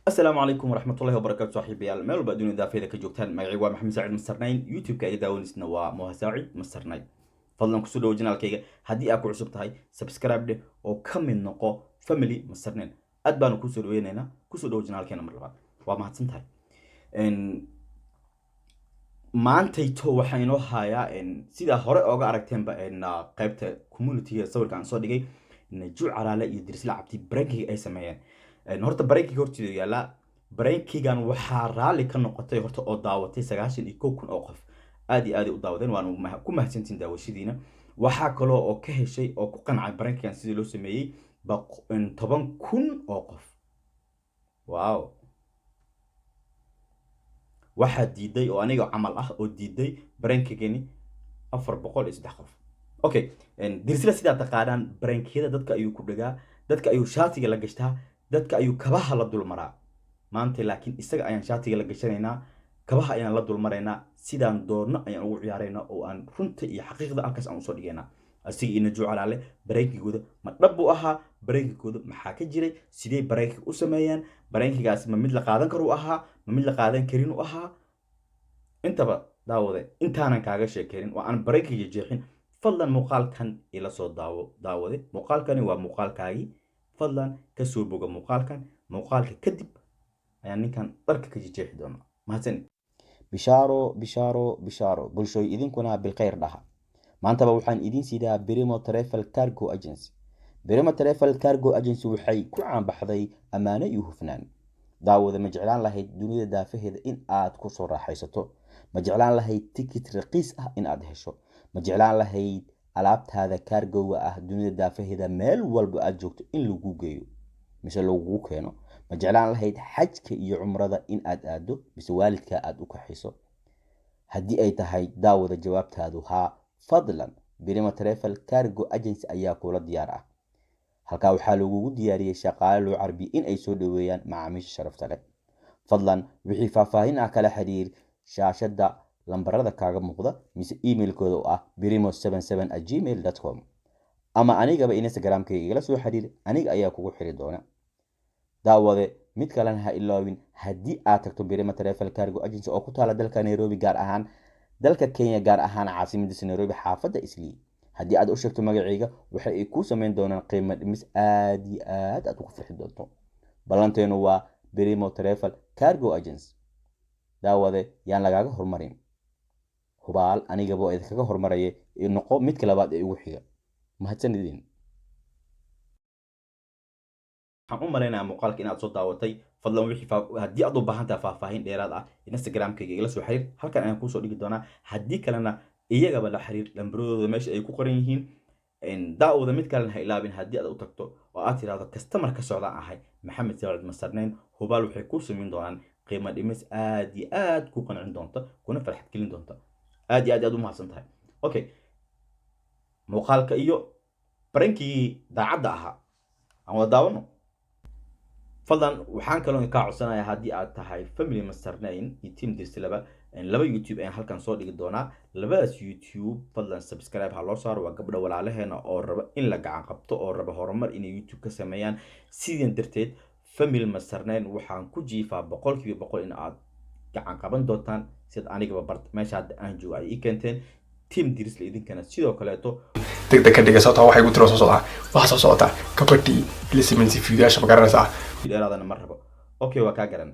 السلام عليكم ورحمة الله وبركاته صاحبي المال وبدون إضافة إذا كجوتان مقعي ومحمد سعيد مسترنين يوتيوب كأي داونسنا وموها سعيد مسترنين فضلا كسودو وجنال كيغا هدي أكو عصب تهي سبسكرايب دي أو كمين نقو فاميلي مسترنين أدبانو كسودو وينينا كسودو وجنال كينا مرلبات وما هتسنتهي إن maantayto waxaan inoo hayaa sida hore ooga aragteenba qaybta community sawirka aan soo dhigay Najuu Calaale iyo Dirsila Cabdi breaking ay sameeyeen horta breaking hortiisa yaala breakingan waxa raali ka noqotay horta oo daawatay 91,000 oo qof aad iyo aad u daawadeen waan ku mahadsantiin daawashadiina waxa kale oo ka heshay oo ku qancay breakingan sidii loo sameeyay 10,000 oo qof wow waxa diiday oo aniga camal ah oo diiday brankigani 403 qof okay dirsila sida taqaadaan brankiyada dadka ayuu ku dhagaa dadka ayuu shaatiga la gashtaa dadka ayuu kabaha la dul maraa maanta laakiin isaga ayaan shaatiga la gashanaynaa kabaha ayaan la dul maraynaa sidaan doorno ayaan ugu ciyaaraynaa oo aan runta iyo xaqiiqda halkaas aan u soo dhigaynaa asiga ina Najuu Calaale brankigooda ma dhab u ahaa brankigooda maxaa ka jiray sidee branki u sameeyaan brankigaas ma mid la qaadan karo ahaa ma mid la qaadan karin u ahaa intaba daawade intaanan kaaga sheekeyn waa aan brankiga jeexin fadlan muuqaalkan ila soo daawade muuqaalkani waa muuqaalkaagi fadlan ka soo boga muuqaalka kadib ayaan ninkan dharka ka jeexi doona mahadsan bishaaro bulshooy idinkuna bilkhayr dhaha maanta waxaan idin siidaa Brimo Travel Cargo Agency Brimo Travel Cargo Agency waxay ku caan baxday amaano iyo hufnaan daawada ma jeclaan lahayd dunida daafaheeda in aad ku soo raaxaysato ma jeclaan lahayd ticket raqiis ah in aad hesho ma jeclaan lahayd alaabtaada cargo ah dunida daafaheeda meel walba aad joogto in lagu geeyo mise lagu keeno ma jeclaan lahayd xajka iyo umrada in aad aado mise waalidka aad u kaxiso haddii ay tahay daawada jawaabtaadu haa fadlan Brimo Travel Cargo Agency ayaa kula diyaar ah halka waxaa lagu diyaariyay shaqaale loo carbi in ay soo dhaweeyaan macaamiisha sharafta leh fadlan wixii faahfaahin ah kala xiriir shaashada lambarada kaaga muuqda mise emailkooda oo ah brimo77@gmail.com ama anigaba Instagram-kayga igala soo xiriir aniga ayaa kugu xiri doona daawade mid kalena ha ilaawin haddii aad tagto Brimo Travel Cargo Agency oo ku taala dalka Nairobi gaar ahaan dalka Kenya gaar ahaan caasimadda Nairobi xaafadda Islii haddii aad u sheegto magacayga waxa ay ku sameyn doonaan qiimo dhimis aad iyo aad ugu farxi doonto ballanteenu waa Brimo Travel Cargo Agency daawade yaan lagaaga hormarin hubaal aniga boo idinkaga hormaraya in noqo midka labaad ee ugu xiga mahadsanidin waxaan u maleynayaa muuqaalka inaad soo daawatay fadlan wixii haddii aad u baahan tahay faahfaahin dheeraad ah Instagram-kayga igala soo xiriir halkan ayaan ku soo dhigi doonaa haddii kalena iyagaba la xiriir lambaradooda meesha ay ku qoran yihiin daawada mid kalena ha ilaabin haddii aad u tagto oo aad tiraahdo customer ka socdaan ahay Maxamed Saciid Masarnayn hubaal waxay ku sameyn doonaan qiimo dhimis aad iyo aad ku qancin doonta kuna farxad gelin doonta aad iyo aad u mahadsan tahay okay muuqaalka iyo brankii daacadda ahaa aan wada daawano fadlan waxaan kaloo ka codsanayaa haddii aad tahay family Masarnayn iyo team Dirsilaba laba YouTube ayaan halkan soo dhigi doonaa labadaas YouTube fadlan subscribe ha loo saaro waa gabdho walaalaheena oo raba in la gacan qabto oo raba horumar inay YouTube ka sameeyaan sideen darteed family Masarnayn waxaan ku jiifaa 100% in aad gacan qaban doontaan sida anigaba meesha aan joogo ay keenteen team Dirsila idinkana sidoo kaleeto degdeg ka dhiga sababtoo waxay ku tiro soo socdaa waxa soo socota kabadii listening fiidiyaasha ma garanaysaa dheeraadana ma rabo okay waa ka garan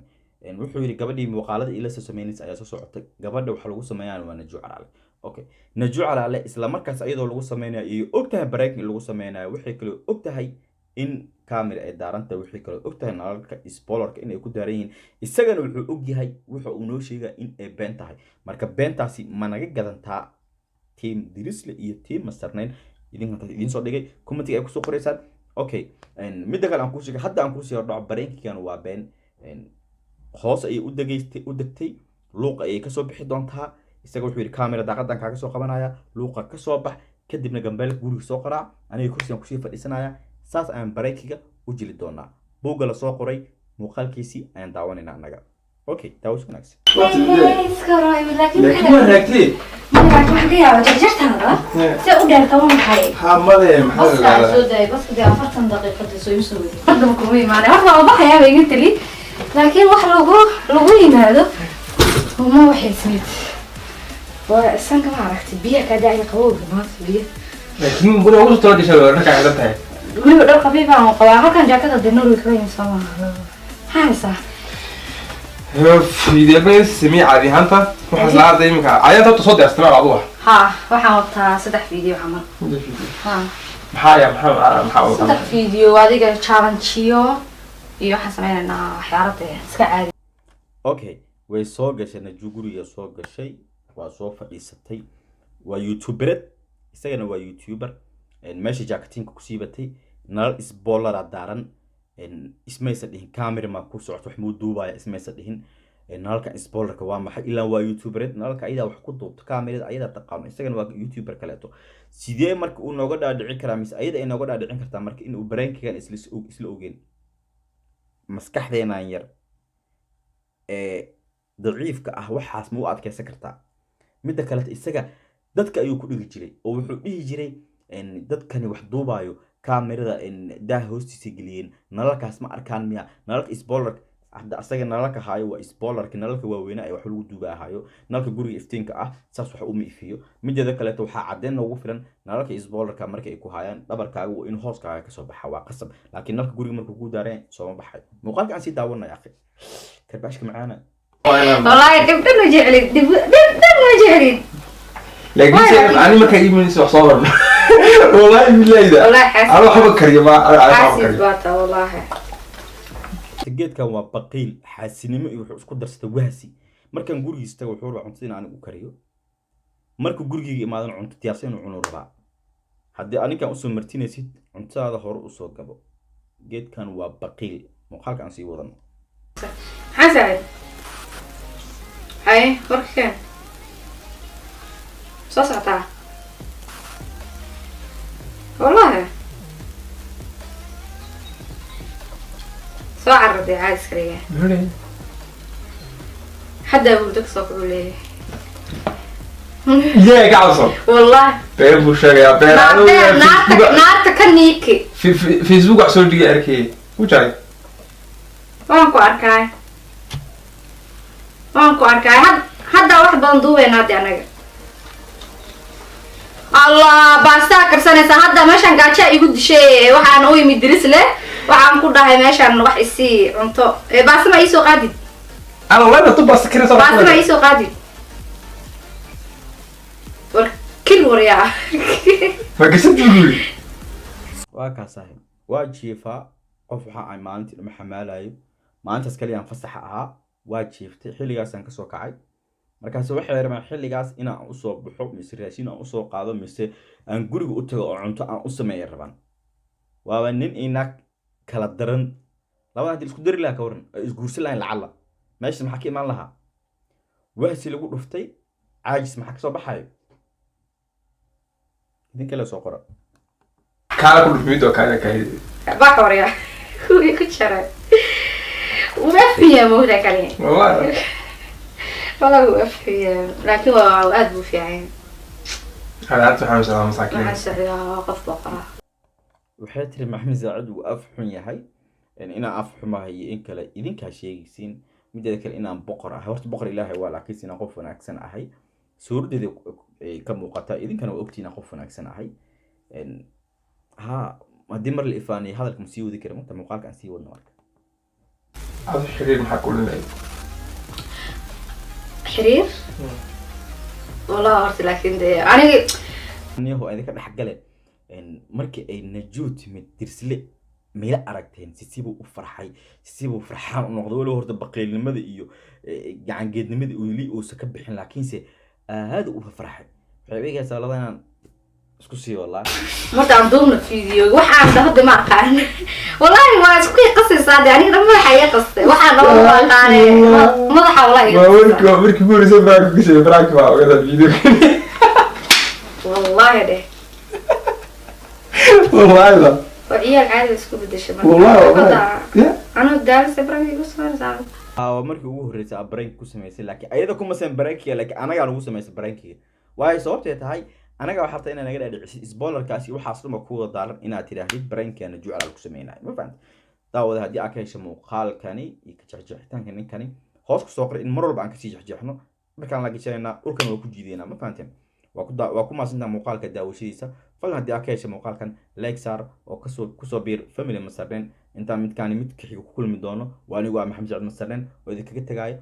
wuxuu yiri gabadhii muuqaalada ila soo sameynaysa ayaa soo socotay gabadha waxa lagu sameeyaan waa Najuu Calaale okay Najuu Calaale isla markaas ayadoo lagu sameynayo iyo ogtahay break lagu sameynayo waxay kale ogtahay in camera ay daaranta wixii kale ogtahay nalalka spoilerka in ay ku daaran yihiin isagana wuxuu og yahay wuxuu uu noo sheegay in ay been tahay marka beentaasi ma naga gadantaa team Dirsila iyo team Masarnayn idin soo dhigay commentiga ay ku soo qoraysaan okay mid kale aan ku sheegay hadda aan ku sii hordhaco brainkigan waa been hoos ay u degtay luuqa ay ka soo bixi doontaa isaga wuxuu yiri camera daaqadan kaaga soo qabanaya luuqa ka soo bax kadibna gambeelka guriga soo qaraac aniga kursigan ku sii fadhiisanaya saas aan brainkiga u jili doonaa buuga la soo qoray muuqaalkiisii ayaan daawanaynaa anaga okay daawash wanaagsan laakiin waa raagtay waxaan yaabaa jarjartaada si u dheerta waa maxay hamade maxaa soo day bas 40 daqiiqo soo yimid hadda ma kuma iimaanay horta ma baxayaa iga tali laakiin wax lagu yimaado uma waxaysmid waa isanka ma aragtay biyaha ka daacay qabowga maanta biyo laakiin buna ugu soo dishay oo dhaka xidhan tahay weliba dhar qafiif aan qabaa halkan jaakada de Norway ka yimid Soomaaliya haysa fiidiyada samii caadi ahaanta waxa la aaday imika ayada soo diyaarsanaa aduga waxaan wataa 3 video camal maxaa 3 video adiga challenge iyo waxaan sameeynaa waxyaarada iska caadi okay way soo gashay najuguriga soo gashay waa soo fadhiisatay waa youtubered isagana waa youtuber meesha jacketinka ku siibatay nal isboolara daaran ismaysa dhihin camera ma ku socoto wax muu duubaya ismaysa dhihin nalka isboolarka waa maxay ilaa waa youtubered nalka ayada wax ku duubto camerada ayada taqaan isagana waa youtuber kaleeto sidee marka uu nooga dhaadhicin karaa mis ayada ay nooga dhaadhicin kartaa marka in uu brainkigan isla ogeen maskaxdeenan yar daciifka ah waxaas ma u adkeysan kartaa midda kale isaga dadka ayuu ku dhigi jiray oo wuxuu dhihi jiray dadkani wax duubayo kamerada daa hoostiisa geliyeen nalalkaas ma arkaan miya nalalka isboolar hadda asaga nalalka haayo waa isboolarka nalalka waaweynaa ee wax lagu duuba ahayo nalalka guriga iftiinka ah saas wax uma ifiyo mideeda kaleeto waxaa cadeen noogu filan nalalka isboolarka marka ay ku haayaan dhabarkaaga waa in hooskaaga kasoo baxa waa qasab laakiin nalalka guriga markuu ku daareen sooma baxay muuqaalka aan sii daawanay akhi karbaashka macaana والله دبدب وجعلي دبدب وجعلي لكن أنا ما كان يجيني سوى صور والله بالله ده والله حاسس أنا أحب كريمة حاسس باتا والله تجيت كان وبقيل حاسينما يروح اسكو درسته وهسي markan gurigiisa tago wuxuu rabaa cuntada aan u kariyo markuu gurigeyga imaadan cunto tiyaarsan uu cuno rabaa hadii aniga u soo martinaysid cuntada hore u soo gabo geedkan waa baqiil muuqaalka aan sii wadano حسن هاي وركان صوصعتها والله سو عرضي عاد سكريه حدا يقول لك صوت لي يا قاعد والله بير بوشا يا بير نارتك كنيكي في فيسبوك عسول دي اركي وجاي وانكو أركاي هذا واحد بندوه نادي أنا الله باسا كرسانة هذا ماشان قاعدة يقول شيء وحنا نوي مدرس له وحنا كل ده ماشان نروح يسي عنتو باسا ما يسوق قادي أنا والله ما تبغى سكرين صار باسا ما يسوق قادي كل وريا فقصد تقولي واكا صاحب واجيفا qof waxa ay maalintii dhama xamaalayo maalintaas kaliya aan fasax ahaa waa jiiftay xilligaas aan ka soo kacay markaas waxay rabaan xilligaas inaan u soo baxo mise raashin aan u soo qaado mise aan guriga u tago oo cunto aan u sameeyo rabaan waa nin inaag kala daran labada hadii isku dari lahaa ka waran isguursan lahayn lacala meesha maxaa ka imaan lahaa wahsi lagu dhuftay caajis maxaa ka soo baxayo idinka la soo qora kaala ku dhufmid oo kaala kaahid باكا وريا كنت شرعي ومفيا مودا كلين والله ومفيا لكن هو أدبو في عين هذا أنت حامس على مساكين ما حسعي وقف بقرة waxay tiri maxamed saacid uu af xun yahay inaan af xumahay in kale idinka sheegaysiin midda kale inaan boqor ah horta boqor ilaahay waa laakiin inaan qof wanaagsan ahay suurdeeda ka muuqata idinkana waa ogtiin qof wanaagsan ahay ha hadii mar la ifaanay hadalka masii wadi karo inta muuqaalka aan sii wadno marka هذا حرير maxaa ku leeyahay حرير والله أرسل لكن ده أنا niyahu ay ka dhaxgaleen markii ay najuut mid dirsle meela aragteen sisibu u farxay sisibu farxaan u noqdo wali horta baqiilnimada iyo gacan geednimada uu li uu ka bixin laakiin se aad u farxay waxay igaysaa labadan isku sii wallahi مرت عندهم فيديو وحنا ده ما كان والله ما اسكي قصص هذا يعني ما حي قصه وحنا ما كان ما والله ورك بوري زي براك كسي براك ما هذا الفيديو والله ده والله لا وعيال عادي اسكو بدش والله انا دارس براك بس ما markii ugu horeysay abrank ku sameysay laakiin ayada kuma sameyn brankiga laakiin anaga aan ugu sameysay brankiga waay sababtay tahay anaga waxa taa inaad naga dhaadhicisi spoilerkaasi waxa asluuma ku wada daaran inaad tiraahdid brainkeena jucal ku sameeyay ma fahant daawada haddii aad ka hesho muuqaalkani iyo ka jexjeexitaanka ninkani hoos kusoo qor in mar walba aan kasii jexjeexno markaan la gashanayna dhulkan waa ku jiideynaa ma fahanteen waa ku maasantaa muuqaalka daawashadiisa fadlan haddii aad ka hesho muuqaalkan like saar oo kusoo biir family masareen intaan midkaani mid kaxiga ku kulmi doono waa anigu maxamed sacid masareen oo idinkaga tegaayo